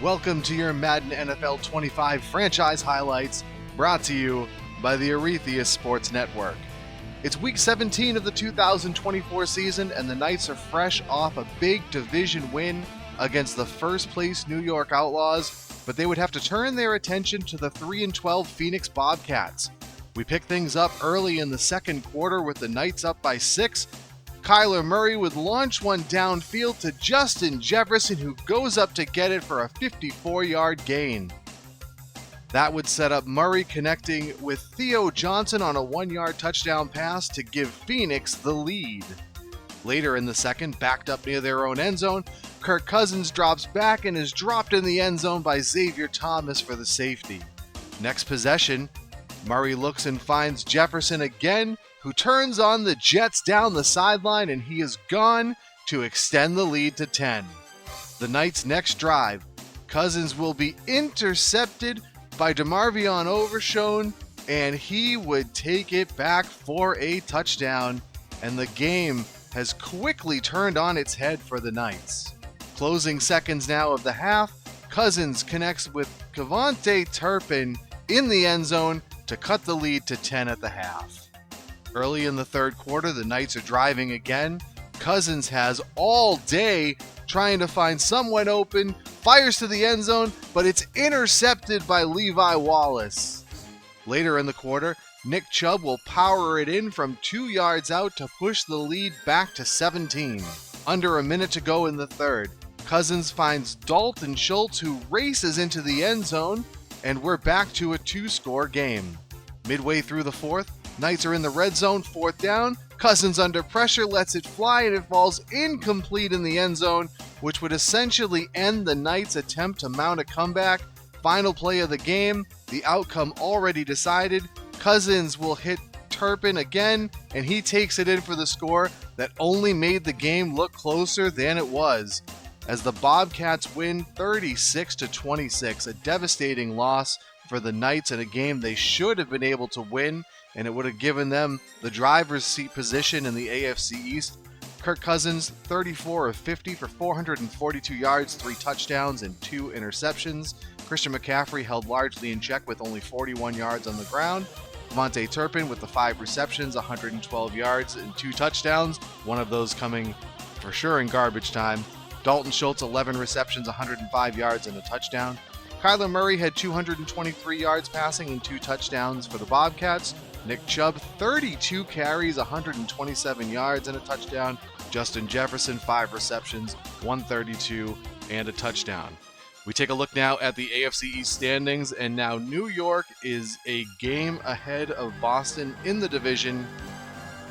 Welcome to your Madden NFL 25 franchise highlights, brought to you by the Arethius Sports Network. It's week 17 of the 2024 season, and the Knights are fresh off a big division win against the first-place New York Outlaws, but they would have to turn their attention to the 3-12 Phoenix Bobcats. We pick things up early in the second quarter with the Knights up by 6. Kyler Murray would launch one downfield to Justin Jefferson, who goes up to get it for a 54-yard gain. That would set up Murray connecting with Theo Johnson on a 1-yard touchdown pass to give Phoenix the lead. Later in the second, backed up near their own end zone, Kirk Cousins drops back and is dropped in the end zone by Xavier Thomas for the safety. Next possession, Murray looks and finds Jefferson again, who turns on the Jets down the sideline, and he is gone to extend the lead to 10. The Knights' next drive, Cousins will be intercepted by DeMarvion Overshown, and he would take it back for a touchdown, and the game has quickly turned on its head for the Knights. Closing seconds now of the half, Cousins connects with KaVontae Turpin in the end zone to cut the lead to 10 at the half. Early in the third quarter, the Knights are driving again. Cousins has all day trying to find someone open, fires to the end zone, but it's intercepted by Levi Wallace. Later in the quarter, Nick Chubb will power it in from 2 yards out to push the lead back to 17. Under a minute to go in the third, Cousins finds Dalton Schultz, who races into the end zone, and we're back to a 2-score game. Midway through the fourth, Knights are in the red zone, fourth down. Cousins under pressure lets it fly, and it falls incomplete in the end zone, which would essentially end the Knights' attempt to mount a comeback. Final play of the game, the outcome already decided. Cousins will hit Turpin again, and he takes it in for the score that only made the game look closer than it was, as the Bobcats win 36-26, a devastating loss for the Knights in a game they should have been able to win, and it would have given them the driver's seat position in the AFC East. Kirk Cousins, 34 of 50 for 442 yards, 3 touchdowns, and 2 interceptions. Christian McCaffrey held largely in check with only 41 yards on the ground. KaVontae Turpin with the 5 receptions, 112 yards, and 2 touchdowns, one of those coming for sure in garbage time. Dalton Schultz, 11 receptions, 105 yards, and a touchdown. Kyler Murray had 223 yards passing and 2 touchdowns for the Bobcats. Nick Chubb, 32 carries, 127 yards, and a touchdown. Justin Jefferson, 5 receptions, 132, and a touchdown. We take a look now at the AFC East standings, and now New York is a game ahead of Boston in the division.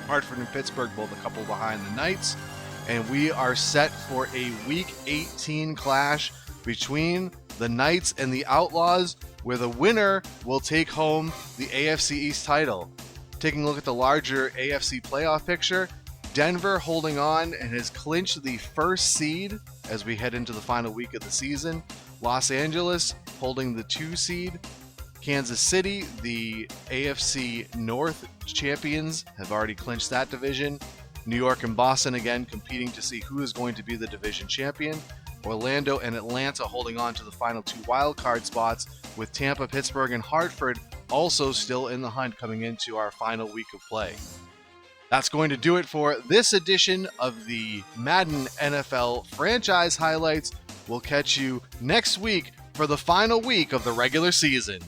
Hartford and Pittsburgh both a couple behind the Knights, and we are set for a Week 18 clash between the Knights and the Outlaws, where the winner will take home the AFC East title. Taking a look at the larger AFC playoff picture, Denver holding on and has clinched the first seed as we head into the final week of the season. Los Angeles holding the 2 seed. Kansas City, the AFC North champions, have already clinched that division. New York and Boston again competing to see who is going to be the division champion. Orlando and Atlanta holding on to the final 2 wildcard spots, with Tampa, Pittsburgh, and Hartford also still in the hunt coming into our final week of play. That's going to do it for this edition of the Madden NFL franchise highlights. We'll catch you next week for the final week of the regular season.